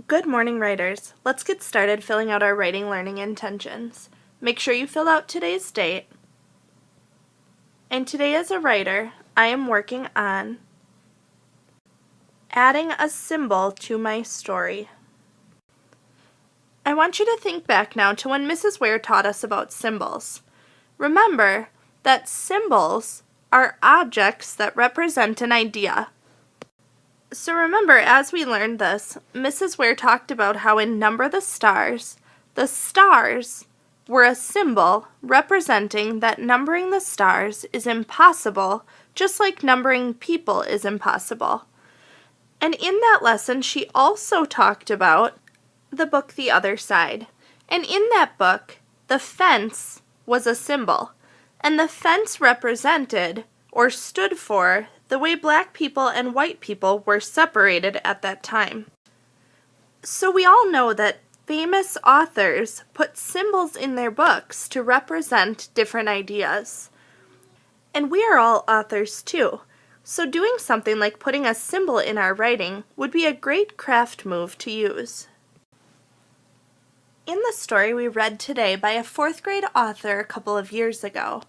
Good morning, writers. Let's get started filling out our writing learning intentions. Make sure you fill out today's date. And today as a writer, I am working on adding a symbol to my story. I want you to think back now to when Mrs. Ware taught us about symbols. Remember that symbols are objects that represent an idea. So remember, as we learned this, Mrs. Ware talked about how in Number the stars were a symbol representing that numbering the stars is impossible, just like numbering people is impossible. And in that lesson, she also talked about the book The Other Side. And in that book, the fence was a symbol, and the fence represented or stood for the way black people and white people were separated at that time. So we all know that famous authors put symbols in their books to represent different ideas. And we are all authors too, so doing something like putting a symbol in our writing would be a great craft move to use. In the story we read today by a 4th grade author a couple of years ago,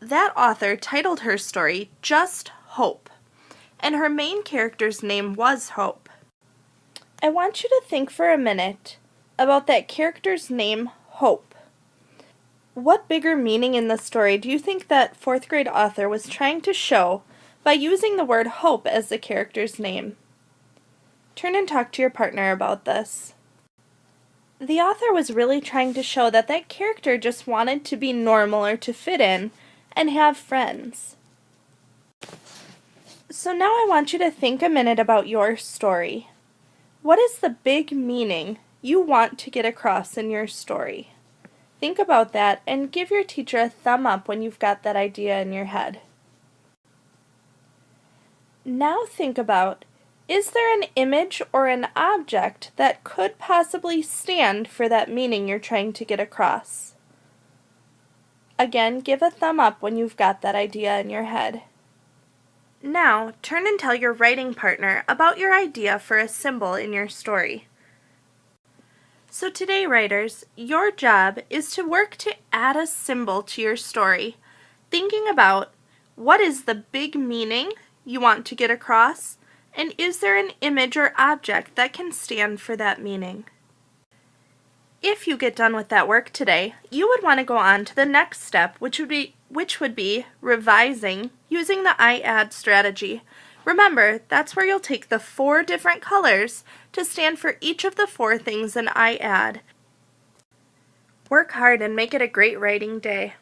that author titled her story Just Hope, and her main character's name was Hope. I want you to think for a minute about that character's name, Hope. What bigger meaning in the story do you think that 4th grade author was trying to show by using the word hope as the character's name? Turn and talk to your partner about this. The author was really trying to show that that character just wanted to be normal or to fit in and have friends. So now I want you to think a minute about your story. What is the big meaning you want to get across in your story? Think about that and give your teacher a thumb up when you've got that idea in your head. Now think about, is there an image or an object that could possibly stand for that meaning you're trying to get across? Again, give a thumb up when you've got that idea in your head. Now, turn and tell your writing partner about your idea for a symbol in your story. So today, writers, your job is to work to add a symbol to your story, thinking about what is the big meaning you want to get across, and is there an image or object that can stand for that meaning? If you get done with that work today, you would want to go on to the next step, which would be revising using the I add strategy. Remember, that's where you'll take the 4 different colors to stand for each of the 4 things in I add. Work hard and make it a great writing day.